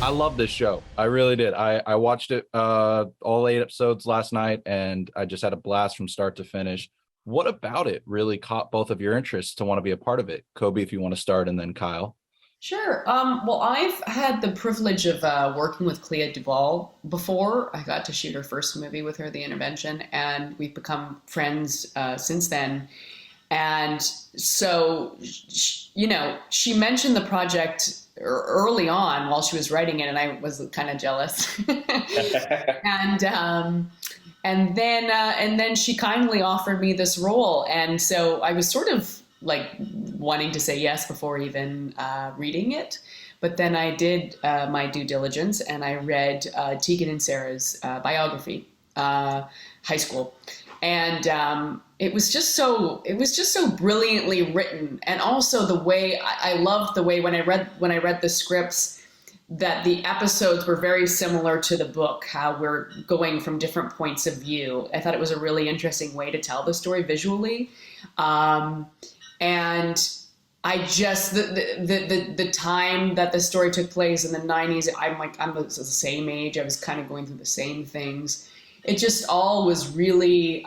I love this show. I really did. I watched it all 8 episodes last night, and I just had a blast from start to finish. What about it really caught both of your interests to want to be a part of it? Cobie, if you want to start, and then Kyle. Sure. Well, I've had the privilege of working with Clea DuVall before. I got to shoot her first movie with her, The Intervention, and we've become friends since then. And so, she mentioned the project early on while she was writing it, and I was kind of jealous. and then she kindly offered me this role, and so I was sort of like wanting to say yes before even reading it. But then I did my due diligence and I read Tegan and Sara's biography, high school, and it was just so brilliantly written, and also the way I loved the way when I read the scripts that the episodes were very similar to the book, how we're going from different points of view. I thought it was a really interesting way to tell the story visually. And I just the time that the story took place in the 90s, I'm the same age. I was kind of going through the same things. It just all was really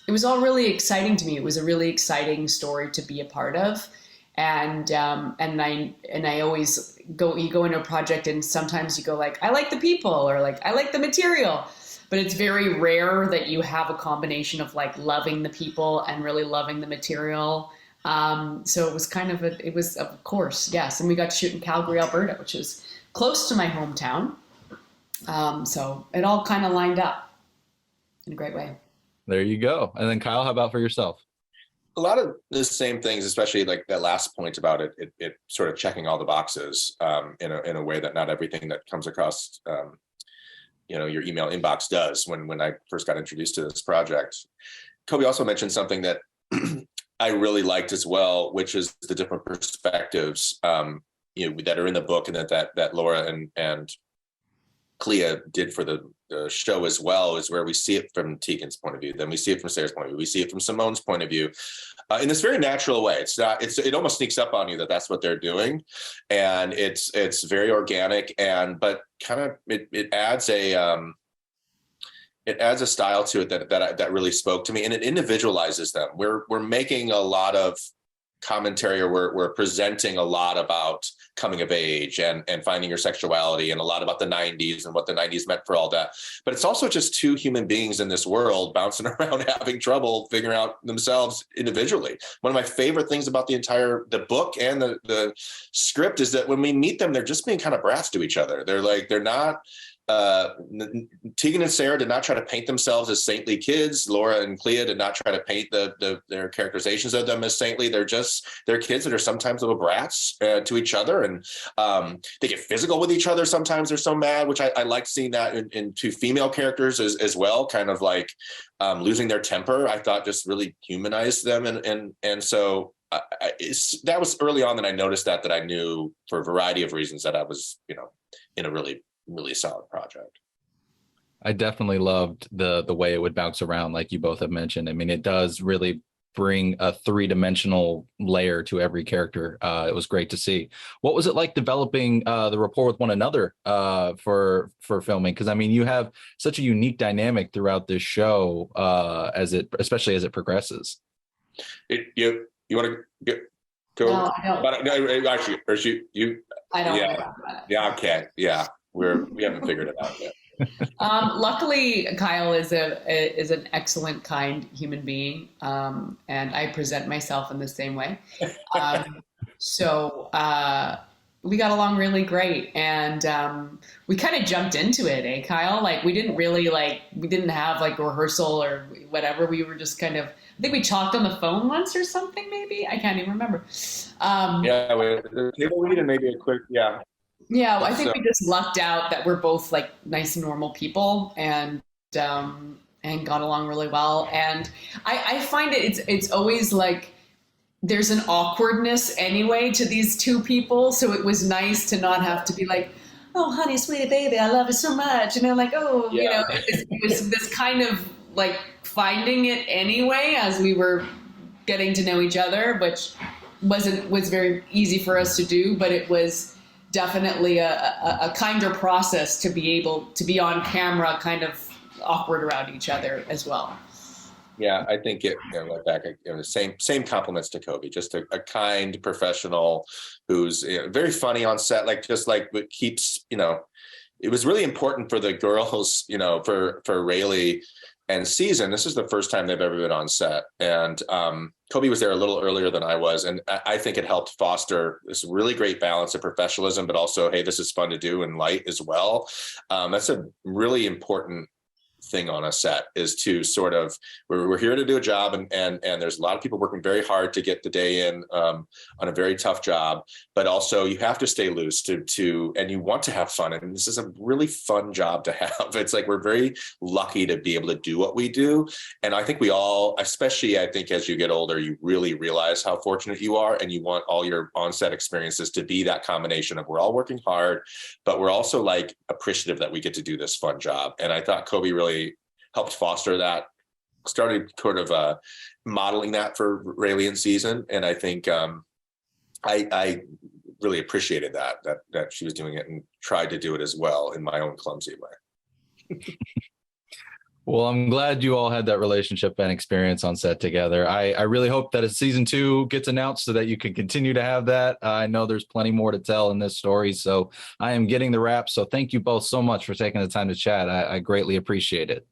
it was all really exciting to me. It was a really exciting story to be a part of. And I always you go into a project and sometimes you go like, I like the people, or like, I like the material. But it's very rare that you have a combination of like loving the people and really loving the material. So it was it was, of course, yes. And we got to shoot in Calgary, Alberta, which is close to my hometown. So it all kind of lined up in a great way. There you go. And then Kyle, how about for yourself? A lot of the same things, especially like that last point about it sort of checking all the boxes in a way that not everything that comes across your email inbox does. When I first got introduced to this project, Cobie also mentioned something that I really liked as well, which is the different perspectives that are in the book, and that Laura and Clea did for the show as well, is where we see it from Tegan's point of view, then we see it from Sarah's point of view, we see it from Simone's point of view, in this very natural way. It almost sneaks up on you that that's what they're doing, and it's very organic, but kind of it adds a style to it that really spoke to me, and it individualizes them. We're making a lot of commentary, or we're presenting a lot about coming of age and finding your sexuality, and a lot about the 90s and what the 90s meant for all that. But it's also just two human beings in this world bouncing around, having trouble figuring out themselves individually. One of my favorite things about the book and the script is that when we meet them, they're just being kind of brats to each other. They're not Tegan and Sara did not try to paint themselves as saintly kids. Laura and Clea did not try to paint their characterizations of them as saintly. They're kids that are sometimes little brats to each other, and they get physical with each other. Sometimes they're so mad, which I like seeing that in two female characters as well, kind of like losing their temper. I thought just really humanized them, and so that was early on that I noticed that I knew for a variety of reasons that I was in a really solid project. I definitely loved the way it would bounce around, like you both have mentioned. I mean, it does really bring a three-dimensional layer to every character. It was great to see. What was it like developing the rapport with one another for filming? Because I mean, you have such a unique dynamic throughout this show, especially as it progresses. You want to get go? No, I don't. No, actually, or you. I don't Yeah. know about that. Yeah. Okay. Yeah. We haven't figured it out yet. Luckily, Kyle is an excellent, kind human being, and I present myself in the same way. So we got along really great, and we kind of jumped into it, eh, Kyle? Like we didn't have like rehearsal or whatever. We were just kind of. I think we talked on the phone once or something. Maybe I can't even remember. Yeah, the table read and maybe a quick Yeah, I think we just lucked out that we're both like nice, normal people, and got along really well. And I find it's always like there's an awkwardness anyway to these two people. So it was nice to not have to be like, oh, honey, sweetie baby, I love you so much. Like, oh, yeah. It was this kind of like finding it anyway as we were getting to know each other, which was very easy for us to do, but it was definitely a kinder process to be able to be on camera kind of awkward around each other as well. Yeah, I think like back, same compliments to Cobie, just a kind professional who's very funny on set, like just like what keeps, it was really important for the girls, for Rayleigh and Season. This is the first time they've ever been on set. And Cobie was there a little earlier than I was. And I think it helped foster this really great balance of professionalism, but also, hey, this is fun to do and light as well. That's a really important thing on a set, is to sort of, we're here to do a job, and there's a lot of people working very hard to get the day in on a very tough job, but also you have to stay loose to and you want to have fun, and this is a really fun job to have. It's like we're very lucky to be able to do what we do, and I think we all, especially I think as you get older, you really realize how fortunate you are, and you want all your on-set experiences to be that combination of we're all working hard, but we're also like appreciative that we get to do this fun job. And I thought Cobie really helped foster that, started sort of modeling that for Rayleigh and Season. And I think I really appreciated that she was doing it, and tried to do it as well in my own clumsy way. Well, I'm glad you all had that relationship and experience on set together. I really hope that a season 2 gets announced so that you can continue to have that. I know there's plenty more to tell in this story, so I am getting the wrap. So thank you both so much for taking the time to chat. I greatly appreciate it.